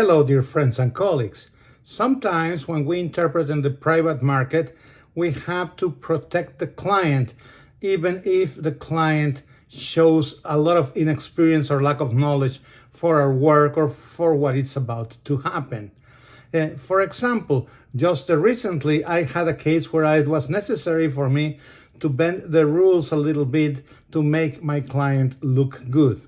Hello, dear friends and colleagues. Sometimes when we interpret in the private market, we have to protect the client, even if the client shows a lot of inexperience or lack of knowledge for our work or for what is about to happen. For example, just recently I had a case where it was necessary for me to bend the rules a little bit to make my client look good.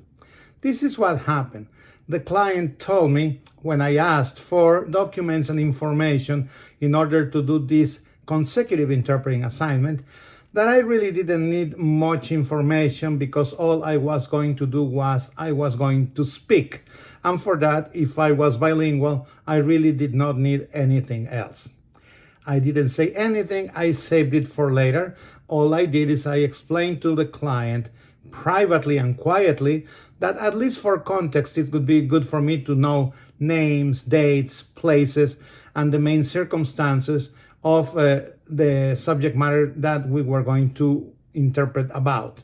This is what happened. The client told me when I asked for documents and information in order to do this consecutive interpreting assignment that I really didn't need much information because all I was going to do was I was going to speak. And for that, if I was bilingual, I really did not need anything else. I didn't say anything, I saved it for later. All I did is I explained to the client privately and quietly that at least for context, it would be good for me to know names, dates, places, and the main circumstances of the subject matter that we were going to interpret about.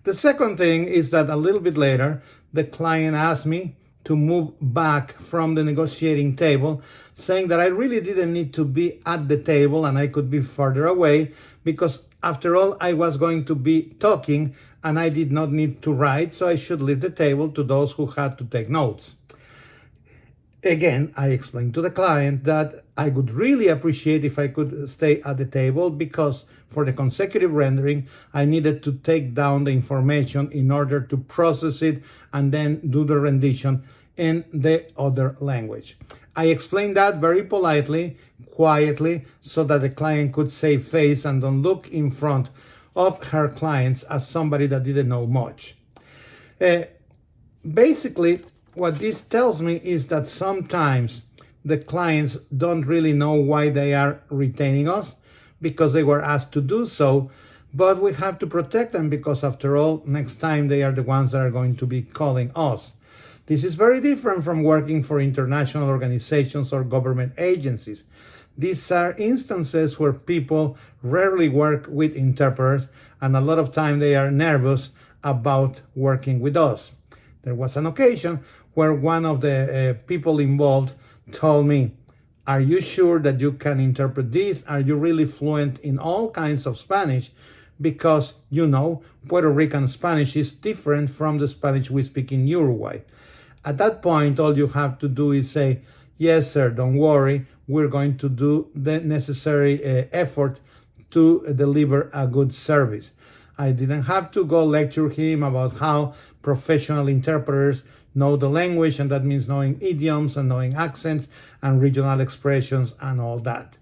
The second thing is that a little bit later, the client asked me to move back from the negotiating table, saying that I really didn't need to be at the table and I could be further away because after all, I was going to be talking and I did not need to write, so I should leave the table to those who had to take notes. Again, I explained to the client that I would really appreciate if I could stay at the table because for the consecutive rendering, I needed to take down the information in order to process it and then do the rendition in the other language. I explained that very politely, quietly, so that the client could save face and don't look in front of her clients as somebody that didn't know much. Basically, what this tells me is that sometimes the clients don't really know why they are retaining us because they were asked to do so, but we have to protect them because after all, next time they are the ones that are going to be calling us. This is very different from working for international organizations or government agencies. These are instances where people rarely work with interpreters and a lot of time they are nervous about working with us. There was an occasion where one of the people involved told me, "Are you sure that you can interpret this? Are you really fluent in all kinds of Spanish? Because, you know, Puerto Rican Spanish is different from the Spanish we speak in Uruguay." At that point, all you have to do is say, "Yes, sir, don't worry. We're going to do the necessary effort to deliver a good service." I didn't have to go lecture him about how professional interpreters know the language, and that means knowing idioms and knowing accents and regional expressions and all that.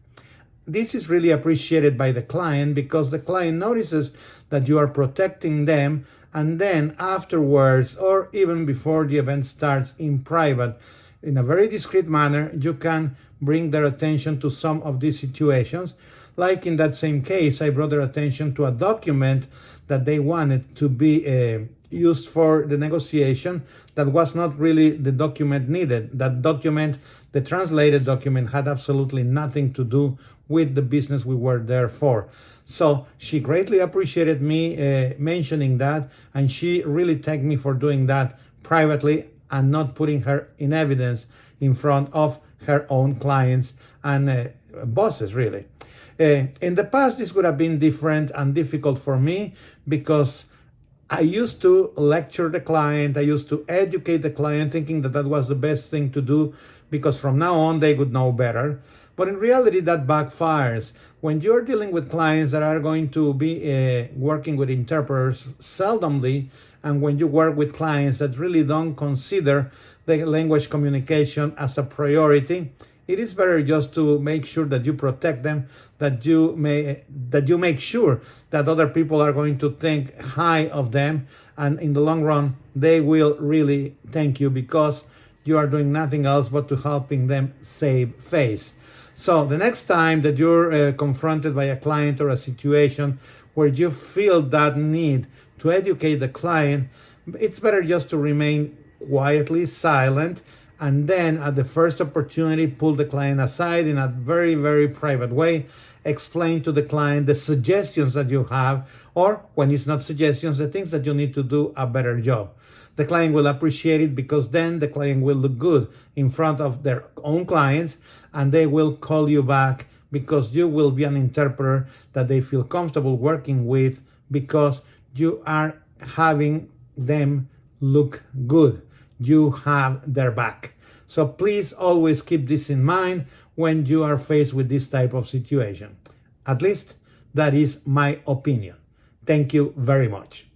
This is really appreciated by the client because the client notices that you are protecting them, and then afterwards, or even before the event starts in private, in a very discreet manner, you can bring their attention to some of these situations. Like in that same case, I brought their attention to a document that they wanted to be used for the negotiation that was not really the document needed. That document, the translated document, had absolutely nothing to do with the business we were there for. So she greatly appreciated me mentioning that, and she really thanked me for doing that privately and not putting her in evidence in front of her own clients and bosses, really. In the past, this would have been different and difficult for me because I used to lecture the client, I used to educate the client, thinking that that was the best thing to do because from now on they would know better. But in reality, that backfires. When you're dealing with clients that are going to be working with interpreters seldomly, and when you work with clients that really don't consider the language communication as a priority, it is better just to make sure that you protect them, that you make sure that other people are going to think high of them, and in the long run, they will really thank you because you are doing nothing else but to helping them save face. So the next time that you're confronted by a client or a situation where you feel that need to educate the client, it's better just to remain quietly silent and then at the first opportunity, pull the client aside in a very, very private way, explain to the client the suggestions that you have, or when it's not suggestions, the things that you need to do a better job. the client will appreciate it, because then the client will look good in front of their own clients, and they will call you back because you will be an interpreter that they feel comfortable working with, because you are having them look good. You have their back. So please always keep this in mind when you are faced with this type of situation. At least that is my opinion. Thank you very much.